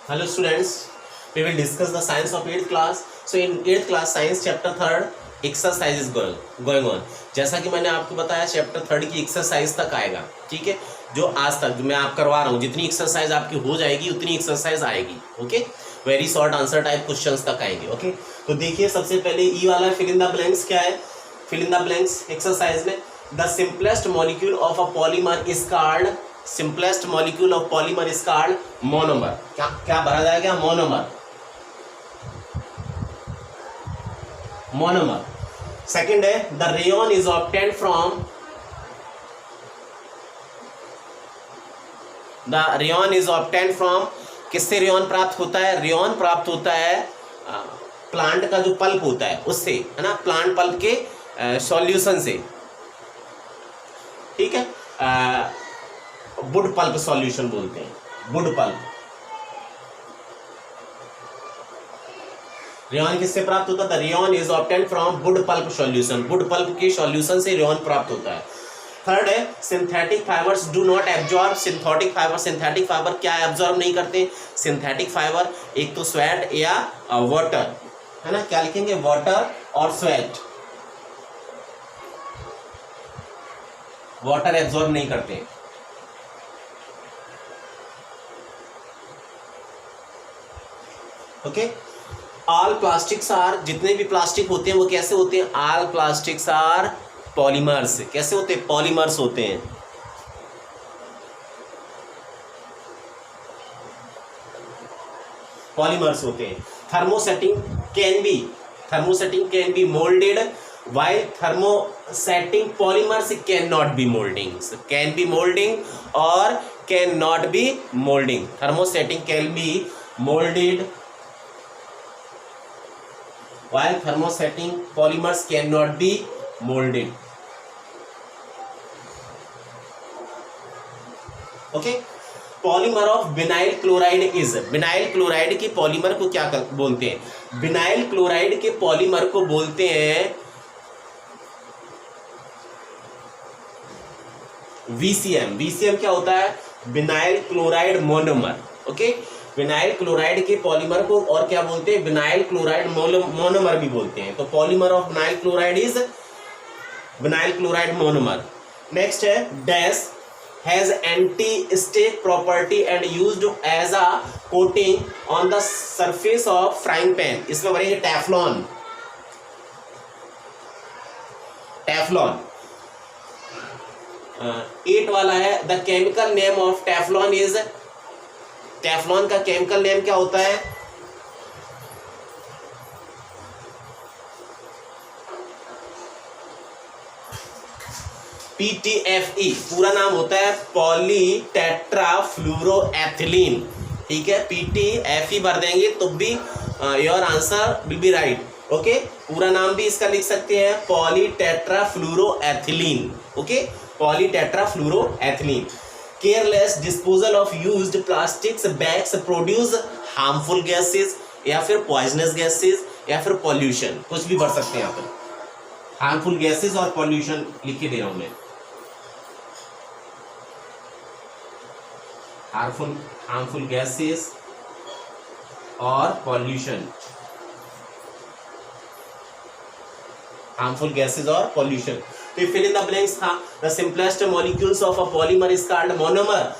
Hello students, we will discuss the science of 8th class. So in 8th class science chapter 3rd exercise is going on. जैसा कि मैंने आपको बताया chapter 3rd की exercise तक आएगा, ठीक है। जो आज तक जो मैं आप करवा रहा हूँ, जितनी एक्सरसाइज आपकी हो जाएगी उतनी एक्सरसाइज आएगी, okay. Very short answer type questions तक आएंगे, ओके। तो देखिए सबसे पहले ई वाला फिल इन द ब्लैंक्स क्या है। Fill in the blanks exercise में the simplest molecule of a polymer is called simplest molecule of polymer is called monomer. क्या भरा जाएगा? मोनोमर। सेकंड है the rayon is obtained from किससे rayon प्राप्त होता है? रेयन प्राप्त होता है प्लांट का जो पल्प होता है उससे, है ना, प्लांट पल्प के सॉल्यूशन से, ठीक है। वुड पल्प सॉल्यूशन बोलते हैं, वुड पल्प। रेयन किससे प्राप्त होता है? The rayon is obtained from wood pulp solution. Wood pulp के सॉल्यूशन से रेयन प्राप्त होता है। थर्ड है synthetic fibres do not absorb. Synthetic fibre क्या एब्जॉर्ब नहीं करते? सिंथेटिक फाइबर एक तो स्वेट या वाटर, है ना। क्या लिखेंगे? वाटर और स्वेट। वाटर एब्जॉर्ब नहीं करते। ओके। ऑल प्लास्टिक्स आर, जितने भी प्लास्टिक होते हैं वो कैसे होते हैं? All plastics are polymers. कैसे होते हैं? पॉलीमर्स होते हैं। पॉलीमर्स होते हैं। Thermosetting can be moulded while thermosetting polymers cannot be molding. So can be molding or cannot be molding. Thermosetting can be molded while thermosetting polymers cannot be molded. Okay. Polymer of vinyl chloride is. Vinyl chloride के polymer को क्या बोलते हैं? Vinyl chloride के polymer को बोलते हैं VCM। VCM क्या होता है? Vinyl chloride monomer. Okay. Vinyl chloride के पॉलीमर को और क्या बोलते हैं? विनाइल क्लोराइड मोनोमर भी बोलते हैं। तो polymer of vinyl chloride is vinyl chloride monomer. Next है dash has anti stick property and used as a coating on the surface of frying pan. इसमें बनेंगे टेफ्लॉन। टेफ्लॉन 8 वाला है the chemical name of Teflon is. Teflon का chemical name क्या होता है? PTFE। पूरा नाम होता है पॉलीटेट्राफ्लूरोएथिलीन, ठीक है। PTFE भर देंगे तो भी your answer will be right, okay. पूरा नाम भी इसका लिख सकते हैं polytetrafluoroethylene, okay. Polytetrafluoroethylene. Careless disposal of used plastics bags produce harmful gases या फिर पॉइजनस गैसेस या फिर पॉल्यूशन, कुछ भी भर सकते हैं यहाँ पर। हार्मफुल गैसेस और पॉल्यूशन लिख के दे रहा हूं मैं। हार्मफुल गैसेस और पॉल्यूशन। हार्मफुल गैसेस और पॉल्यूशन। तो फिल इन द ब्लैंक्स था the simplest molecules of a polymer is called monomer.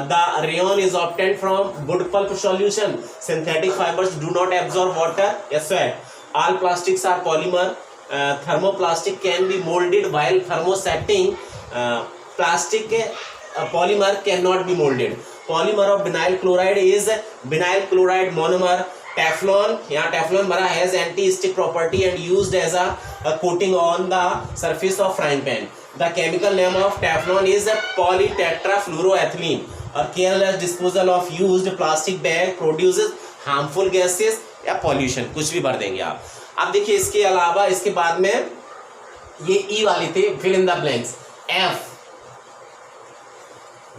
The rayon is obtained from wood pulp solution. Synthetic fibers do not absorb water, yes sweat. All plastics are polymer. Thermoplastic can be molded while thermosetting plastic polymer cannot be molded. Polymer of vinyl chloride is vinyl chloride monomer. Teflon, यहाँ Teflon भरा, has anti-stick property and used as a coating on the surface of frying pan. The chemical name of Teflon is polytetrafluoroethylene. और careless disposal of used plastic bag produces harmful gases या pollution, कुछ भी भर देंगे आप। अब देखिए इसके अलावा इसके बाद में ये ई वाली थी fill in the blanks। F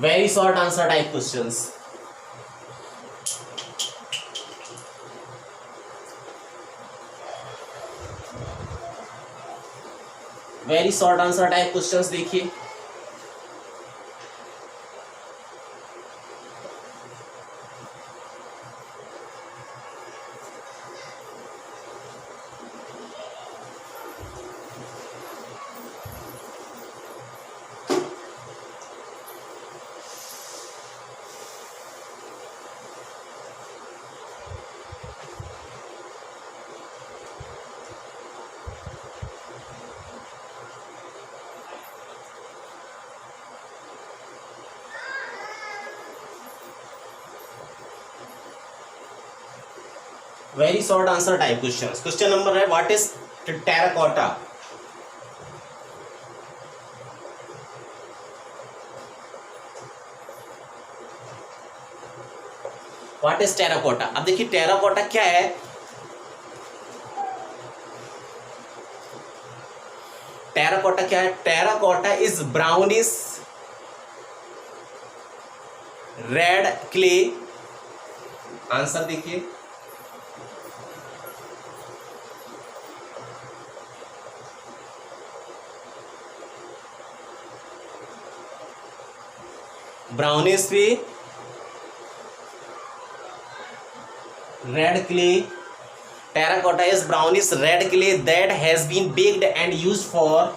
very short answer type questions। Very short answer type questions देखिए। Very short answer type question. Question number है what is terracotta. What is terracotta. अब देखिए टेराकोटा क्या है. टेराकोटा क्या है. Terracotta is brownish red clay. Answer देखिए brownish भी red clay. Terracotta is brownish red clay that has been baked and used for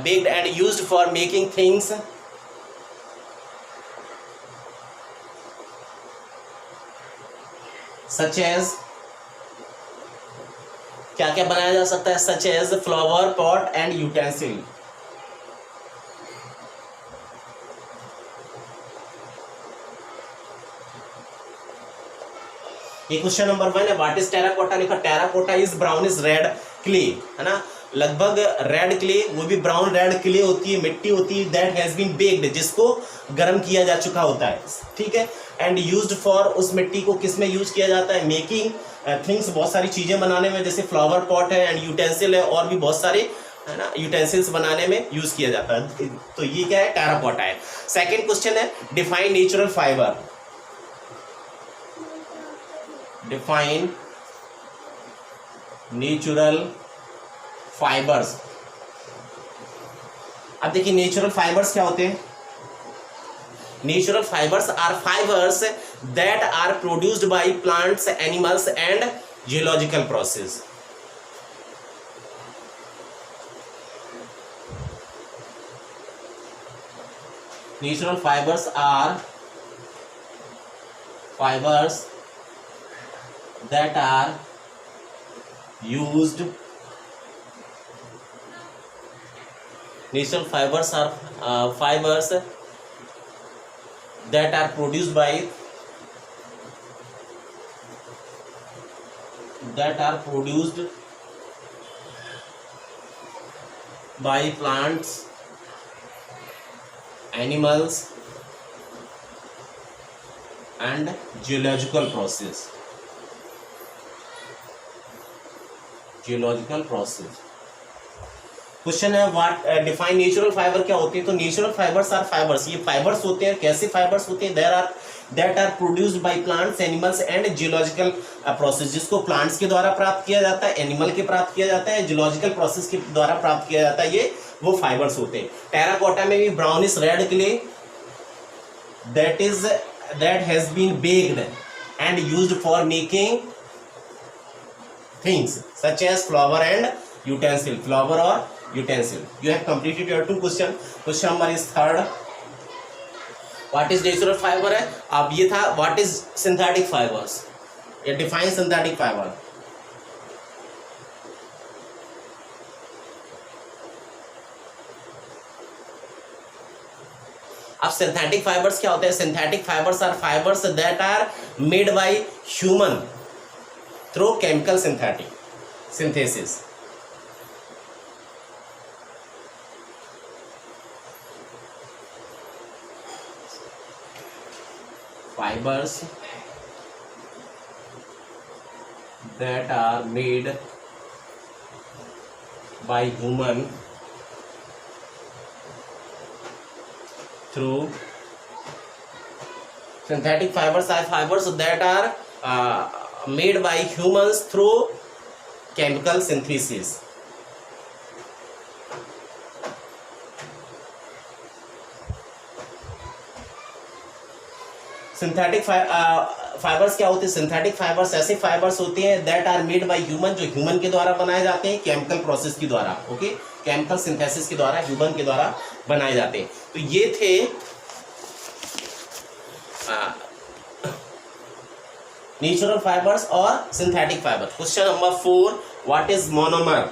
baked and used for making things such as. क्या क्या बनाया जा सकता है. Such as flower pot and utensil. ये question number 1 है. What is terracotta लिखा. Terracotta is brownish red clay, है ना. लगभग रेड क्ले, वो भी ब्राउन रेड क्ले होती है, मिट्टी होती है. दैट हैज बीन बेक्ड, जिसको गर्म किया जा चुका होता है. ठीक है. एंड यूज्ड फॉर, उस मिट्टी को किस में यूज किया जाता है. मेकिंग थिंग्स, बहुत सारी चीजें बनाने में, जैसे फ्लावर पॉट है एंड यूटेंसिल है, और भी बहुत सारे, है ना, यूटेंसिल्स बनाने में यूज किया जाता है. तो ये क्या है. टेराकोटा है. सेकंड क्वेश्चन है define natural fibre. Define natural fibres. अब देखिए नेचुरल फाइबर्स क्या होते हैं. Natural fibres are fibres that are produced by plants, animals and geological process. Natural fibres are fibres that are used. Natural fibers are fibers that are produced by plants, animals and geological process. Question है what define natural fibre क्या होती है. तो natural fibres are fibres, ये fibres होते हैं. कैसे fibres होते हैं. That are produced by plants, animals and geological process, जिसको प्लांट्स के द्वारा प्राप्त किया जाता है, एनिमल के प्राप्त किया जाता है, जियोलॉजिकल प्रोसेस के द्वारा प्राप्त किया जाता है. ये वो फाइबर्स होते हैं. टेराकोटा में भी brownish red clay that has been baked and used for making things such as flower and utensil. Flower और utensil. You have completed your 2 question. Question number is 3rd. What is natural fiber है. अब ये था what is synthetic fibers. ये define synthetic fiber. अब synthetic fibers क्या होते हैं. Synthetic fibers are fibers that are made by human through chemical synthesis. Fibers that are made by human through synthetic fibers are fibers that are made by humans through chemical synthesis. Synthetic fibres क्या होते हैं. Synthetic fibres ऐसे fibres होते हैं that are made by human, जो human के द्वारा बनाए जाते हैं केमिकल प्रोसेस के द्वारा. ओके, केमिकल सिंथेसिस के द्वारा ह्यूमन के द्वारा बनाए जाते हैं. तो ये थे नेचुरल फाइबर्स और synthetic fibre. Question number 4, what is monomer?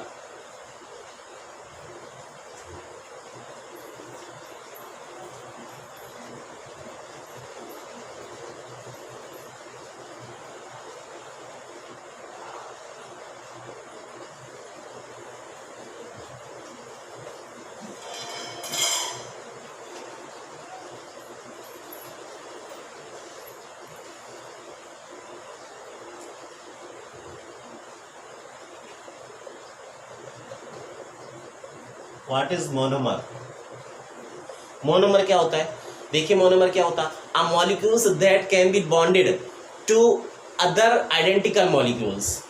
What is monomer? Monomer क्या होता है? देखिए मोनोमर क्या होता है, a molecules that can be bonded to other identical molecules.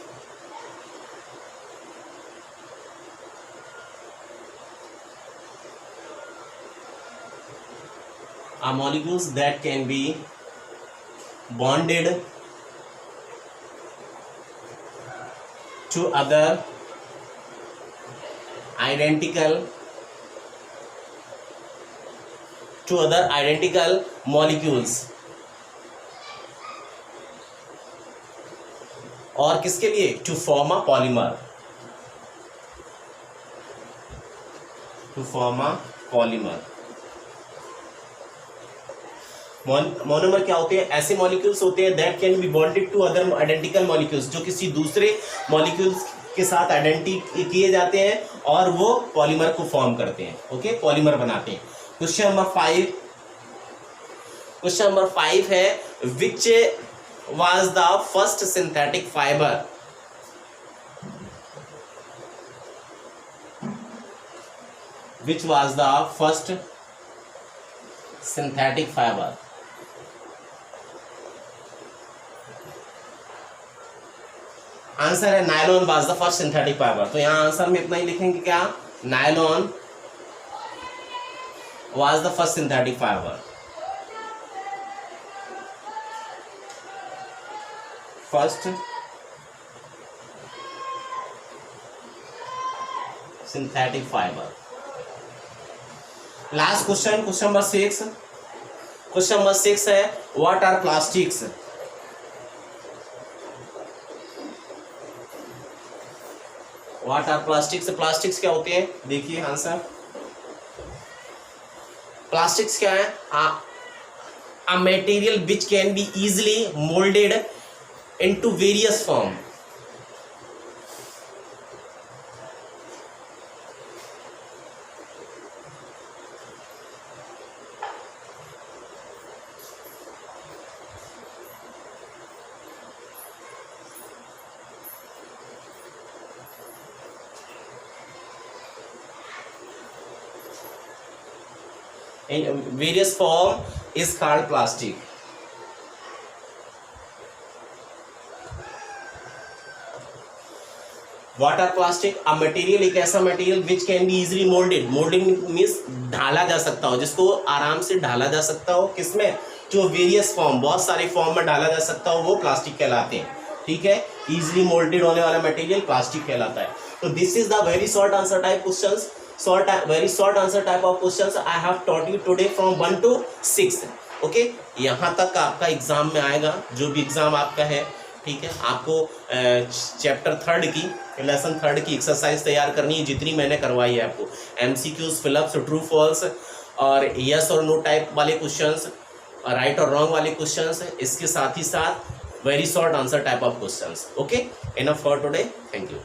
A molecules that can be bonded to other identical molecules, और किसके लिए? To form a polymer, to form a polymer. Monomer क्या होते हैं? ऐसे मॉलिक्यूल्स होते हैं that can be bonded to other identical molecules, जो किसी दूसरे मॉलिक्यूल्स के साथ आइडेंटिटी किए जाते हैं और वो पॉलीमर को फॉर्म करते हैं। ओके, पॉलीमर बनाते हैं। क्वेश्चन नंबर 5 है, which was the first synthetic fibre? Which was the first synthetic fibre? Answer है nylon was the first synthetic fibre. तो यहां आंसर में इतना ही लिखेंगे, क्या? Nylon was the first synthetic fibre. First synthetic fibre. Last question, question number 6। Question number 6 है, what are plastics? What are plastics? Plastics क्या होते हैं? देखिए आंसर, प्लास्टिक्स क्या है? A material which can be easily moulded into various form. In various form is called plastic. What are plastic? A material, एक ऐसा material which can be easily molded. Molding means ढाला जा सकता हो, जिसको आराम से ढाला जा सकता हो। किसमें? जो वेरियस फॉर्म, बहुत सारे फॉर्म में ढाला जा सकता हो, वो प्लास्टिक कहलाते हैं। ठीक है, इजिली मोल्डेड होने वाला मटेरियल प्लास्टिक कहलाता है। तो this is the very short answer type questions, very short answer type of questions I have taught you today from 1 to 6. Okay, यहाँ तक आपका एग्जाम में आएगा, जो भी एग्जाम आपका है। ठीक है, आपको चैप्टर 3 की, लेसन 3 की एक्सरसाइज तैयार करनी है, जितनी मैंने करवाई है आपको। MCQs, फिलअप्स, ट्रू फॉल्स और यस और नो टाइप वाले क्वेश्चंस, राइट और रॉन्ग वाले क्वेश्चंस, इसके साथ ही साथ very short answer type of questions. Okay, enough for today, thank you.